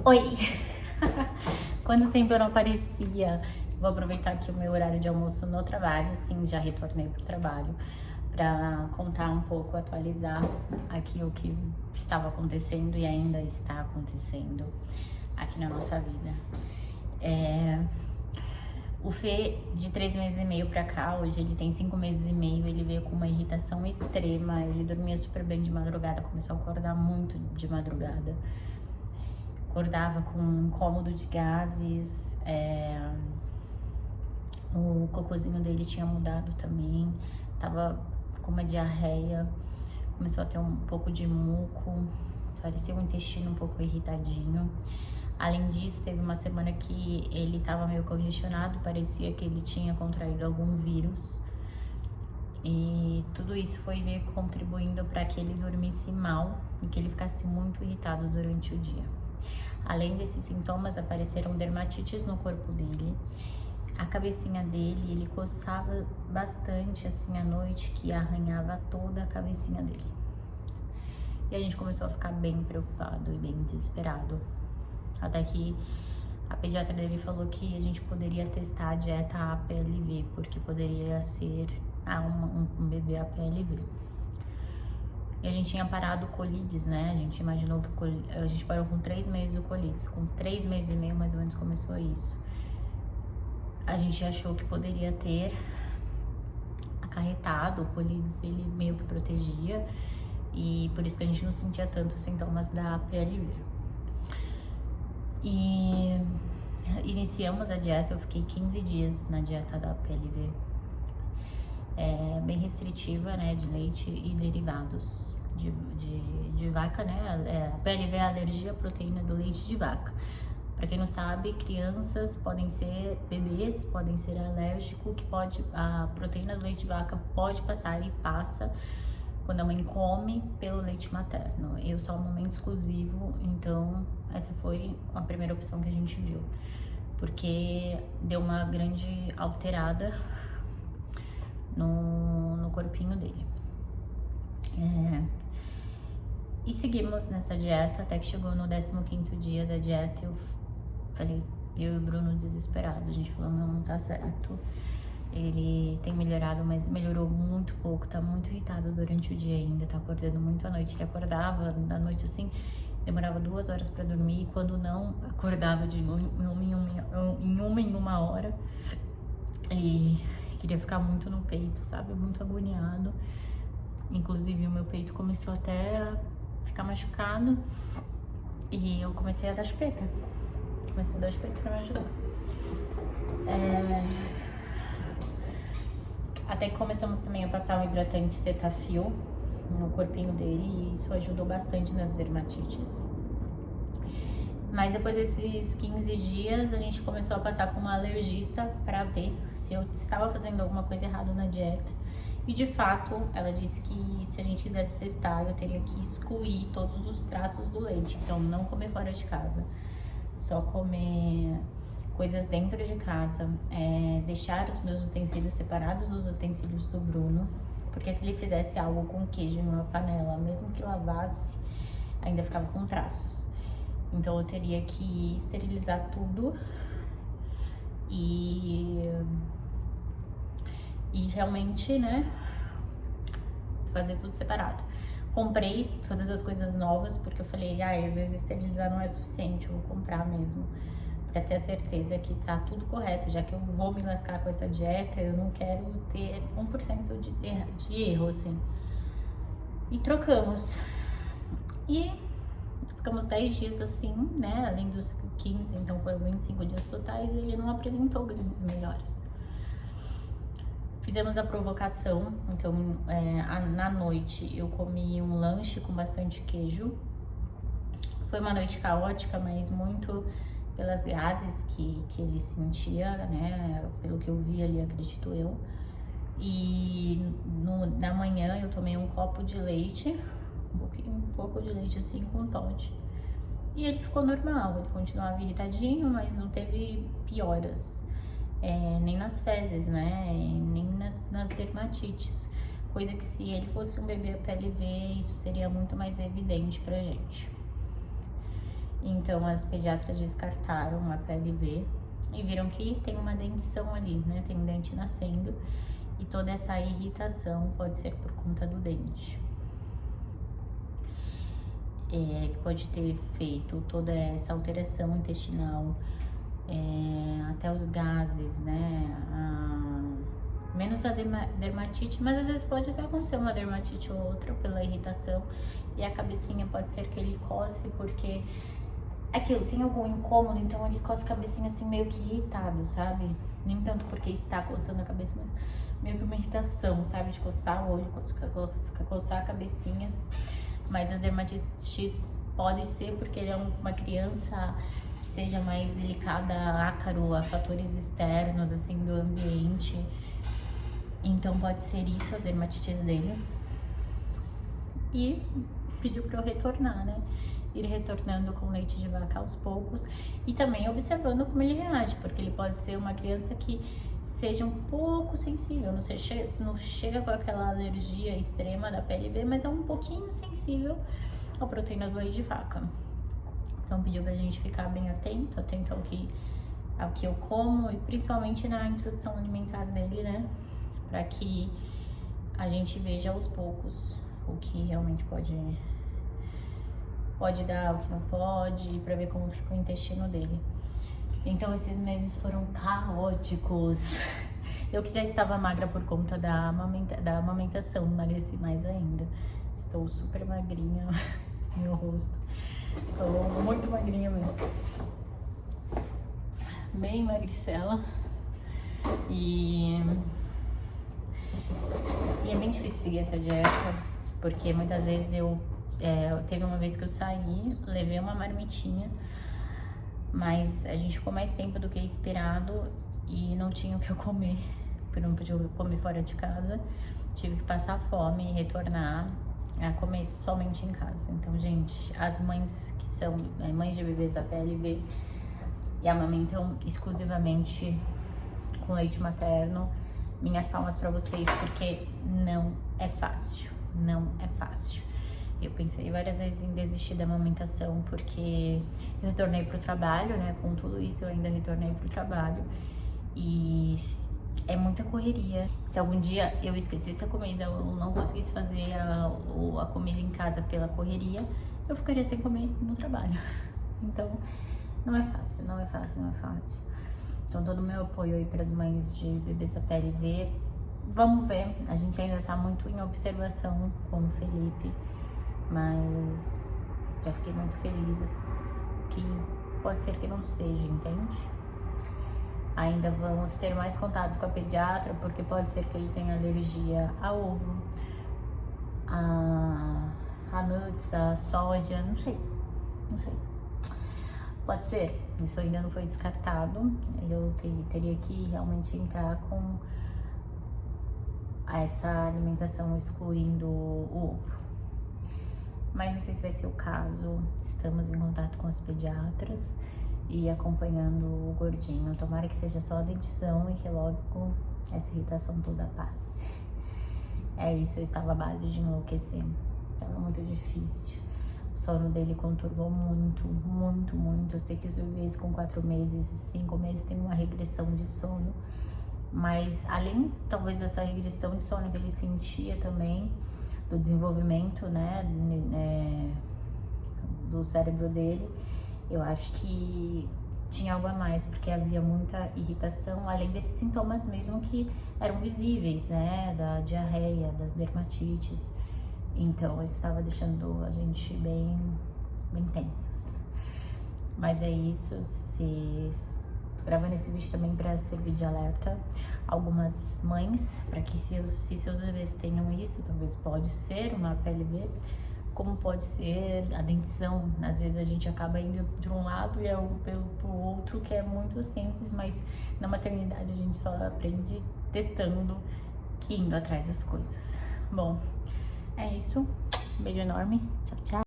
Oi! Quanto tempo eu não aparecia? Vou aproveitar aqui o meu horário de almoço no trabalho, sim, já retornei pro trabalho, para contar um pouco, atualizar aqui o que estava acontecendo e ainda está acontecendo aqui na nossa vida. O Fê, de 3 meses e meio pra cá, hoje ele tem 5 meses e meio, ele veio com uma irritação extrema, ele dormia super bem de madrugada, começou a acordar muito de madrugada. Acordava com um incômodo de gases, o cocôzinho dele tinha mudado também, tava com uma diarreia, começou a ter um pouco de muco, parecia o intestino um pouco irritadinho. Além disso, teve uma semana que ele tava meio congestionado, parecia que ele tinha contraído algum vírus. E tudo isso foi meio que contribuindo para que ele dormisse mal e que ele ficasse muito irritado durante o dia. Além desses sintomas, apareceram dermatites no corpo dele, a cabecinha dele, ele coçava bastante assim à noite, que arranhava toda a cabecinha dele. E a gente começou a ficar bem preocupado e bem desesperado. Até que a pediatra dele falou que a gente poderia testar a dieta APLV, porque poderia ser um bebê APLV. E a gente tinha parado o colides, né? A gente imaginou que a gente parou com 3 meses o colides. Com 3 meses e meio, mais ou menos, começou isso. A gente achou que poderia ter acarretado o colides, ele meio que protegia. E por isso que a gente não sentia tanto os sintomas da APLV. E iniciamos a dieta, eu fiquei 15 dias na dieta da APLV. Bem restritiva, né, de leite e derivados de vaca, né, a PLV é a alergia à proteína do leite de vaca. Para quem não sabe, crianças podem ser, bebês podem ser alérgicos, a proteína do leite de vaca pode passar e passa quando a mãe come pelo leite materno. Eu sou um momento exclusivo, então essa foi a primeira opção que a gente viu, porque deu uma grande alterada no corpinho dele. E seguimos nessa dieta até que chegou no 15º dia da dieta. Eu falei, eu e o Bruno desesperado, a gente falou, não tá certo. Ele tem melhorado, mas melhorou muito pouco, tá muito irritado durante o dia ainda, tá acordando muito à noite. Ele acordava da noite assim, demorava 2 horas pra dormir, e quando não, acordava de em uma hora. E queria ficar muito no peito, sabe? Muito agoniado. Inclusive o meu peito começou até a ficar machucado e eu comecei a dar chupeta. Comecei a dar chupeta pra me ajudar. Até que começamos também a passar um hidratante Cetaphil no corpinho dele e isso ajudou bastante nas dermatites. Mas depois desses 15 dias, a gente começou a passar com uma alergista para ver se eu estava fazendo alguma coisa errada na dieta. E de fato, ela disse que se a gente quisesse testar, eu teria que excluir todos os traços do leite. Então, não comer fora de casa, só comer coisas dentro de casa, deixar os meus utensílios separados dos utensílios do Bruno, porque se ele fizesse algo com queijo em uma panela, mesmo que lavasse, ainda ficava com traços. Então eu teria que esterilizar tudo e realmente, né, fazer tudo separado. Comprei todas as coisas novas porque eu falei, às vezes esterilizar não é suficiente, eu vou comprar mesmo pra ter a certeza que está tudo correto, já que eu vou me lascar com essa dieta, eu não quero ter 1% de erro, assim. E trocamos. E ficamos 10 dias assim, né, além dos 15, então foram 25 dias totais, e ele não apresentou grandes melhoras. Fizemos a provocação, então na noite eu comi um lanche com bastante queijo. Foi uma noite caótica, mas muito pelas gases que ele sentia, né, pelo que eu vi ali, acredito eu. E na manhã eu tomei um copo de leite, um pouco de leite assim com Toddy. E ele ficou normal, ele continuava irritadinho, mas não teve pioras. Nem nas fezes, né, nem nas dermatites. Coisa que se ele fosse um bebê PLV, isso seria muito mais evidente pra gente. Então as pediatras descartaram a PLV e viram que tem uma dentição ali, né? Tem um dente nascendo e toda essa irritação pode ser por conta do dente. Que pode ter feito toda essa alteração intestinal, até os gases, né? Menos a dermatite, mas às vezes pode até acontecer uma dermatite ou outra pela irritação, e a cabecinha pode ser que ele coce porque aquilo tem algum incômodo, então ele coça a cabecinha assim meio que irritado, sabe? Nem tanto porque está coçando a cabeça, mas meio que uma irritação, sabe? De coçar o olho, coçar a cabecinha. Mas as dermatites podem ser porque ele é uma criança que seja mais delicada, ácaro a fatores externos, assim, do ambiente. Então pode ser isso, as dermatites dele. E pediu para eu retornar, né? Ir retornando com leite de vaca aos poucos e também observando como ele reage, porque ele pode ser uma criança que seja um pouco sensível, não chega com aquela alergia extrema da PLV, mas é um pouquinho sensível à proteína do leite de vaca. Então pediu pra gente ficar bem atento ao que eu como e principalmente na introdução alimentar dele, né? Para que a gente veja aos poucos o que realmente pode dar, o que não pode, para ver como fica o intestino dele. Então esses meses foram caóticos. Eu que já estava magra por conta da amamentação, emagreci mais ainda. Estou super magrinha, meu rosto. Estou muito magrinha mesmo. Bem magricela. E é bem difícil seguir essa dieta, porque muitas vezes teve uma vez que eu saí, levei uma marmitinha, mas a gente ficou mais tempo do que esperado e não tinha o que eu comer, porque não podia comer fora de casa. Tive que passar fome e retornar a comer somente em casa. Então, gente, as mães que são mães de bebês da PLV e amamentam exclusivamente com leite materno, minhas palmas pra vocês, porque não é fácil, não é fácil. Eu pensei várias vezes em desistir da amamentação, porque eu retornei pro trabalho, né? Com tudo isso eu ainda retornei pro trabalho e é muita correria. Se algum dia eu esquecesse a comida, ou não conseguisse fazer a comida em casa pela correria, eu ficaria sem comer no trabalho. Então, não é fácil, não é fácil, não é fácil. Então, todo o meu apoio aí para as mães de bebês da PLV. Vamos ver, a gente ainda tá muito em observação com o Felipe, mas já fiquei muito feliz que pode ser que não seja, entende? Ainda vamos ter mais contatos com a pediatra, porque pode ser que ele tenha alergia a ovo, a nuts, a soja, não sei. Pode ser, isso ainda não foi descartado. Eu teria que realmente entrar com essa alimentação excluindo o ovo. Mas não sei se vai ser o caso. Estamos em contato com as pediatras e acompanhando o gordinho. Tomara que seja só a dentição e que logo essa irritação toda passe. É isso, eu estava à base de enlouquecer. Tava muito difícil. O sono dele conturbou muito. Eu sei que os bebês com 4 meses e 5 meses têm uma regressão de sono, mas além talvez dessa regressão de sono que ele sentia também, do desenvolvimento, né, do cérebro dele, eu acho que tinha algo a mais, porque havia muita irritação, além desses sintomas mesmo que eram visíveis, né, da diarreia, das dermatites. Então, isso estava deixando a gente bem tensos. Mas é isso, tô gravando esse vídeo também para servir de alerta algumas mães, para que se seus bebês tenham isso, talvez pode ser uma PLV, como pode ser a dentição. Às vezes a gente acaba indo para um lado e pro outro, que é muito simples, mas na maternidade a gente só aprende testando e indo atrás das coisas. Bom, é isso. Beijo enorme. Tchau, tchau.